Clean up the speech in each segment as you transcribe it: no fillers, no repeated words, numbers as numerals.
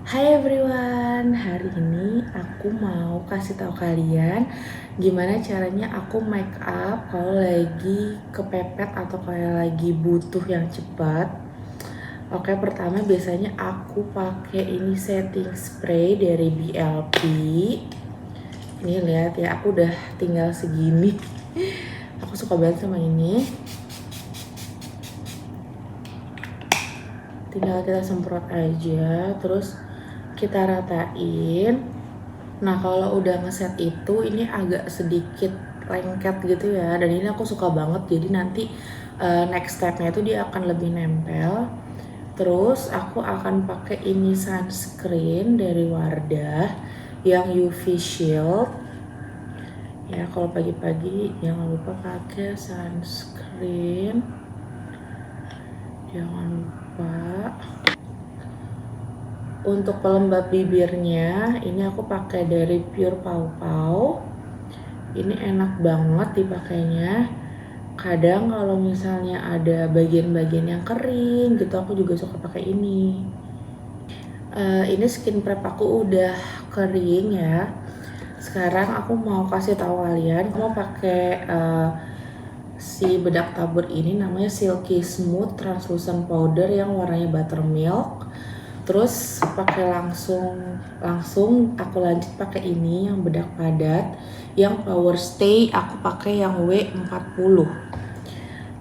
Hai everyone, hari ini aku mau kasih tahu kalian gimana caranya aku make up kalau lagi kepepet atau kayak lagi butuh yang cepat. Oke, pertama biasanya aku pakai ini setting spray dari BLP. Ini lihat ya, aku udah tinggal segini. Aku suka banget sama ini. Tinggal kita semprot aja, terus kita ratain. Nah kalau udah ngeset itu ini agak sedikit lengket gitu ya, dan ini aku suka banget, jadi nanti next stepnya itu dia akan lebih nempel. Terus aku akan pakai ini sunscreen dari Wardah yang UV Shield ya. Kalau pagi-pagi jangan lupa pakai sunscreen, jangan lupa. Untuk pelembab bibirnya ini aku pakai dari Pure Pau Pau. Ini enak banget dipakainya. Kadang kalau misalnya ada bagian-bagian yang kering gitu, aku juga suka pakai ini. Ini skin prep aku udah kering ya. Sekarang aku mau kasih tahu kalian, aku mau pakai si bedak tabur ini, namanya Silky Smooth Translucent Powder yang warnanya buttermilk. Terus pakai langsung aku lanjut pakai ini yang bedak padat yang power stay, aku pakai yang W40.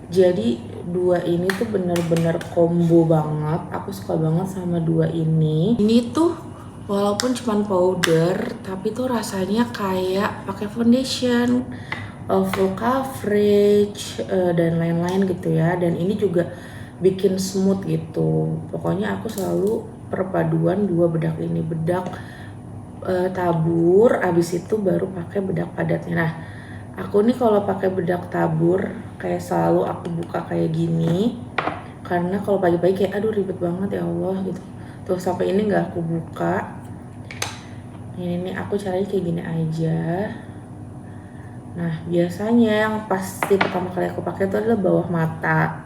Jadi dua ini tuh bener-bener combo banget, aku suka banget sama dua ini. Ini tuh walaupun cuman powder tapi tuh rasanya kayak pakai foundation, full coverage dan lain-lain gitu ya. Dan ini juga bikin smooth gitu. Pokoknya aku selalu perpaduan dua bedak ini, bedak tabur, abis itu baru pakai bedak padatnya. Nah aku nih kalau pakai bedak tabur kayak selalu aku buka kayak gini, karena kalau pagi-pagi kayak aduh ribet banget ya Allah gitu. Tuh sampai ini nggak aku buka. Ini aku caranya kayak gini aja. Nah biasanya yang pasti pertama kali aku pakai itu adalah bawah mata.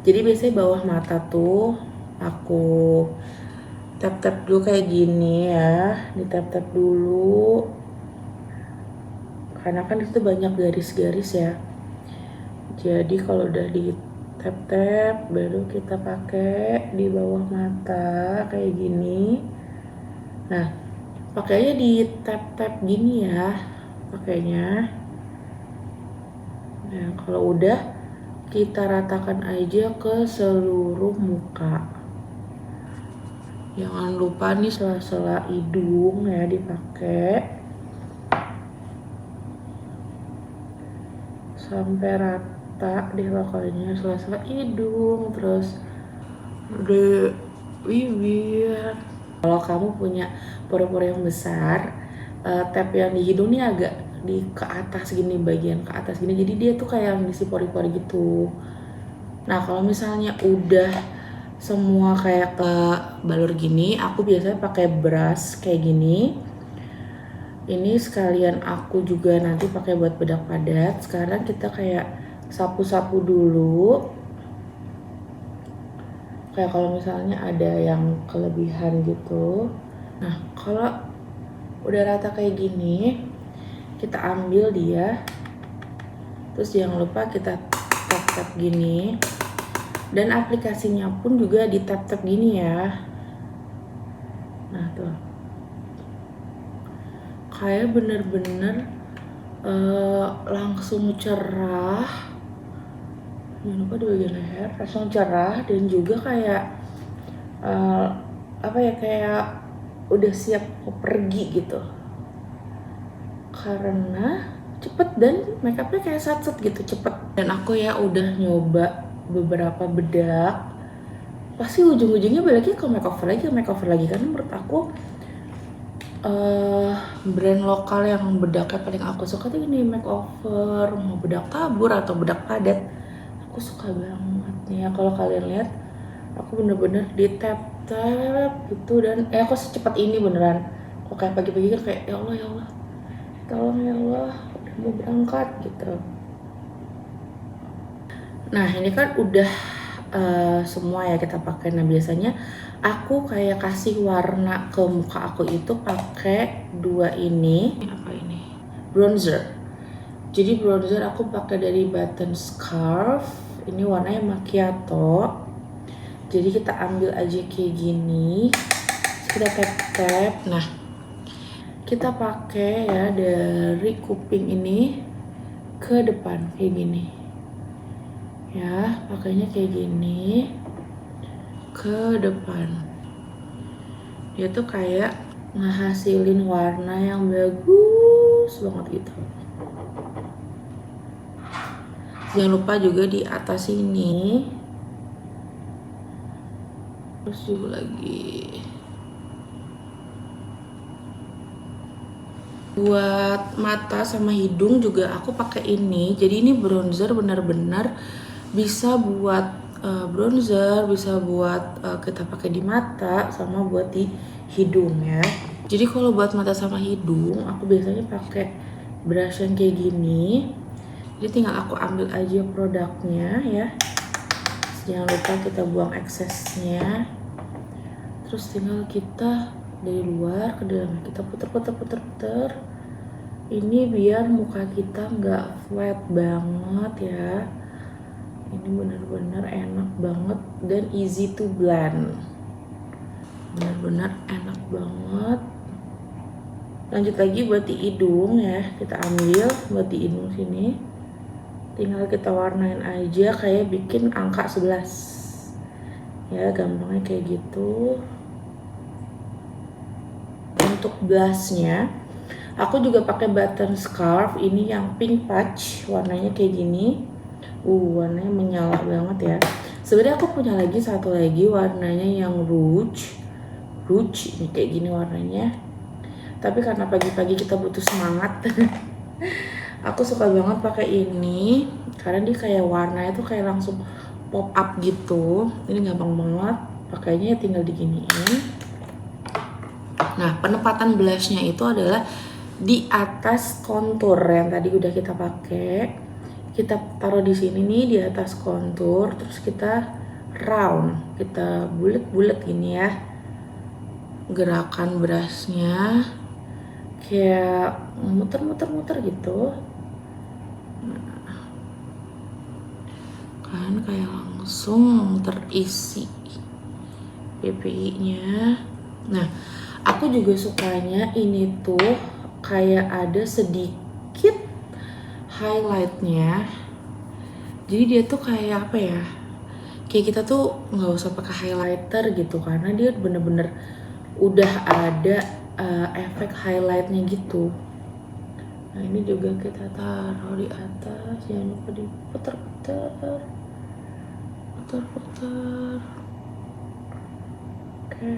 Jadi biasanya bawah mata tuh aku tap-tap dulu kayak gini ya, di tap-tap dulu. Karena kan itu banyak garis-garis ya. Jadi kalau udah di tap-tap baru kita pakai di bawah mata kayak gini. Nah, pakainya di tap-tap gini ya pakainya. Nah, kalau udah kita ratakan aja ke seluruh muka. Jangan lupa nih sela-sela hidung ya dipakai sampai rata deh pokoknya, sela-sela hidung, terus di bibir. Kalau kamu punya pori-pori yang besar, tap yang di hidung nih agak di ke atas gini, bagian ke atas gini, jadi dia tuh kayak ngisi pori-pori gitu. Nah kalau misalnya udah semua kayak ke balur gini, aku biasanya pakai brush kayak gini. Ini sekalian aku juga nanti pakai buat bedak padat. Sekarang kita kayak sapu-sapu dulu. Kayak kalau misalnya ada yang kelebihan gitu. Nah kalau udah rata kayak gini, kita ambil dia. Terus jangan lupa kita tap-tap gini. Dan aplikasinya pun juga di tap-tap gini ya. Nah tuh, kayak bener-bener langsung cerah. Jangan lupa di bagian leher, langsung cerah. Dan juga kayak apa ya, kayak udah siap mau pergi gitu. Karena cepet dan makeupnya kayak sat-set gitu, cepet. Dan aku ya udah nyoba beberapa bedak, pasti ujung-ujungnya baliknya ke makeover lagi, karena menurut aku brand lokal yang bedaknya paling aku suka tuh ini makeover, mau bedak tabur atau bedak padat, aku suka banget nih ya. Kalau kalian lihat aku bener-bener di tap-tap gitu, dan aku secepat ini beneran. Kok kayak pagi-pagi kan kayak ya Allah tolong ya Allah udah mau berangkat gitu. Nah ini kan udah semua ya kita pakai. Nah biasanya aku kayak kasih warna ke muka aku itu pakai dua ini. Apa ini? Bronzer. Jadi bronzer aku pakai dari Button Scarf. Ini warnanya macchiato. Jadi kita ambil aja kayak gini. Kita tap-tap. Nah, kita pakai ya dari kuping ini ke depan kayak gini. Ya, pakainya kayak gini ke depan. Dia tuh kayak ngehasilin warna yang bagus banget gitu. Jangan lupa juga di atas ini. Terus juga lagi. Buat mata sama hidung juga aku pakai ini. Jadi ini bronzer benar-benar bisa buat bronzer, bisa buat kita pakai di mata sama buat di hidung ya. Jadi kalau buat mata sama hidung aku biasanya pakai brush yang kayak gini. Jadi tinggal aku ambil aja produknya ya. Jangan lupa kita buang eksesnya. Terus tinggal kita dari luar ke dalam kita puter. Ini biar muka kita nggak flat banget ya. Ini benar-benar enak banget dan easy to blend. Benar-benar enak banget. Lanjut lagi buat di hidung ya. Kita ambil buat di hidung sini. Tinggal kita warnain aja kayak bikin angka 11. Ya, gampangnya kayak gitu. Untuk blushnya, aku juga pakai Button Scarf. Ini yang pink patch, warnanya kayak gini. Warnanya menyala banget ya. Sebenarnya aku punya lagi satu lagi warnanya yang rouge. Ini kayak gini warnanya. Tapi karena pagi-pagi kita butuh semangat, aku suka banget pakai ini karena dia kayak warnanya tuh kayak langsung pop up gitu. Ini gampang banget, pakainya tinggal diginiin. Nah, penempatan blushnya itu adalah di atas kontur yang tadi udah kita pakai. Kita taruh di sini nih di atas kontur, terus kita round, kita bulet-bulet gini ya. Gerakan brushnya kayak muter-muter gitu. Nah, kan kayak langsung terisi PPI-nya. Nah, aku juga sukanya ini tuh kayak ada sedikit highlightnya. Jadi dia tuh kayak apa ya? Kayak kita tuh nggak usah pakai highlighter gitu karena dia bener-bener udah ada efek highlightnya gitu. Nah ini juga kita taruh di atas, jangan lupa diputer-puter. Oke,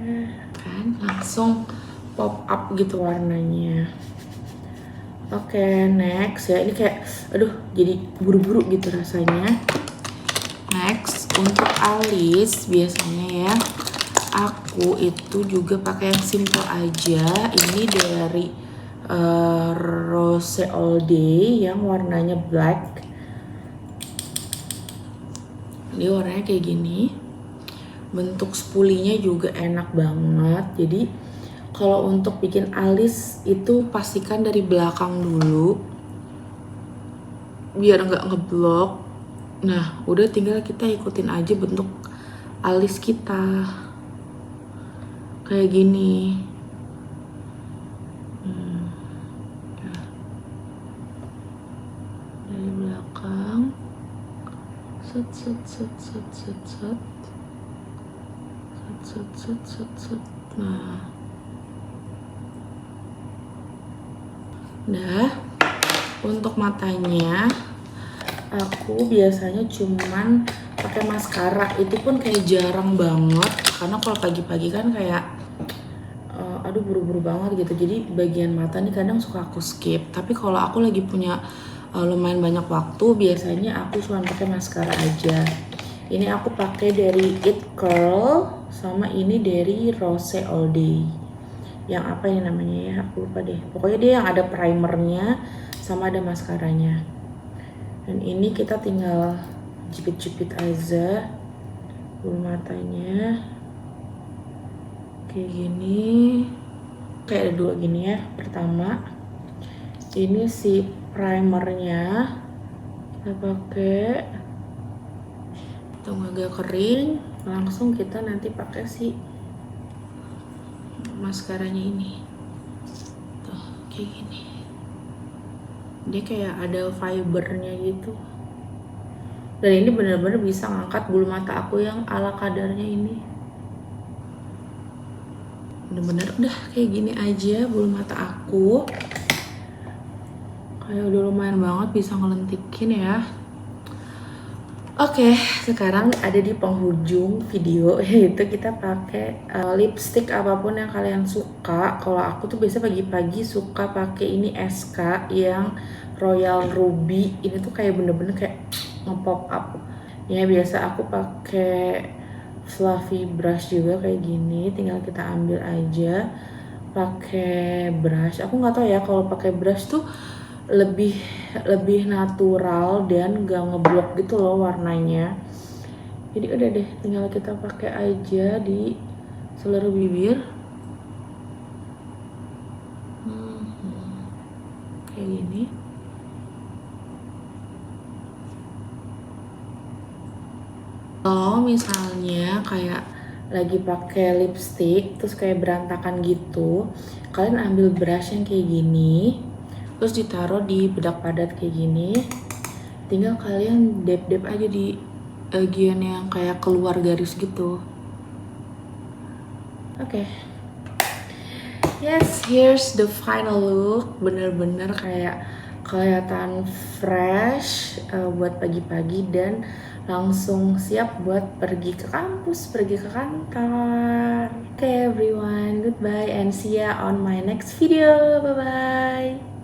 kan langsung pop up gitu warnanya. Oke, next ya. Ini kayak aduh jadi buru-buru gitu rasanya. Next untuk alis biasanya ya aku itu juga pakai yang simple aja. Ini dari Rose All Day yang warnanya black. Ini warnanya kayak gini. Bentuk spulinya juga enak banget. Jadi kalau untuk bikin alis itu pastikan dari belakang dulu biar nggak ngeblok. Nah udah tinggal kita ikutin aja bentuk alis kita kayak gini. Dari belakang set. Nah, untuk matanya aku biasanya cuman pakai maskara. Itu pun kayak jarang banget karena kalau pagi-pagi kan kayak aduh buru-buru banget gitu. Jadi bagian mata nih kadang suka aku skip. Tapi kalau aku lagi punya lumayan banyak waktu, biasanya aku cuma pakai maskara aja. Ini aku pakai dari It Curl sama ini dari Rose All Day. Yang apa ini namanya ya, aku lupa deh. Pokoknya dia yang ada primernya sama ada maskaranya. Dan ini kita tinggal jepit-jepit aja bulu matanya kayak gini, kayak ada dua gini ya. Pertama ini si primernya kita pakai, tunggu agak kering, langsung kita nanti pakai si maskaranya ini tuh kayak gini, dia kayak ada fibernya gitu, dan ini bener-bener bisa ngangkat bulu mata aku yang ala kadarnya ini. Bener-bener udah kayak gini aja bulu mata aku, kayak udah lumayan banget bisa ngelentikin ya. Oke, sekarang ada di penghujung video, yaitu kita pakai lipstick apapun yang kalian suka. Kalau aku tuh biasa pagi-pagi suka pakai ini SK yang Royal Ruby. Ini tuh kayak bener-bener kayak nge-pop up. Ya biasa aku pakai fluffy brush juga kayak gini. Tinggal kita ambil aja pakai brush. Aku nggak tahu ya kalau pakai brush tuh lebih natural dan gak ngeblok gitu loh warnanya. Jadi udah deh, tinggal kita pakai aja di seluruh bibir. Kayak gini. Kalau misalnya kayak lagi pakai lipstick terus kayak berantakan gitu, kalian ambil brush yang kayak gini, terus ditaruh di bedak padat kayak gini, tinggal kalian dab-dab aja di bagian yang kayak keluar garis gitu. Oke. Yes, here's the final look. Bener-bener kayak kelihatan fresh buat pagi-pagi dan langsung siap buat pergi ke kampus, pergi ke kantor. Okay everyone, goodbye and see ya on my next video. Bye-bye.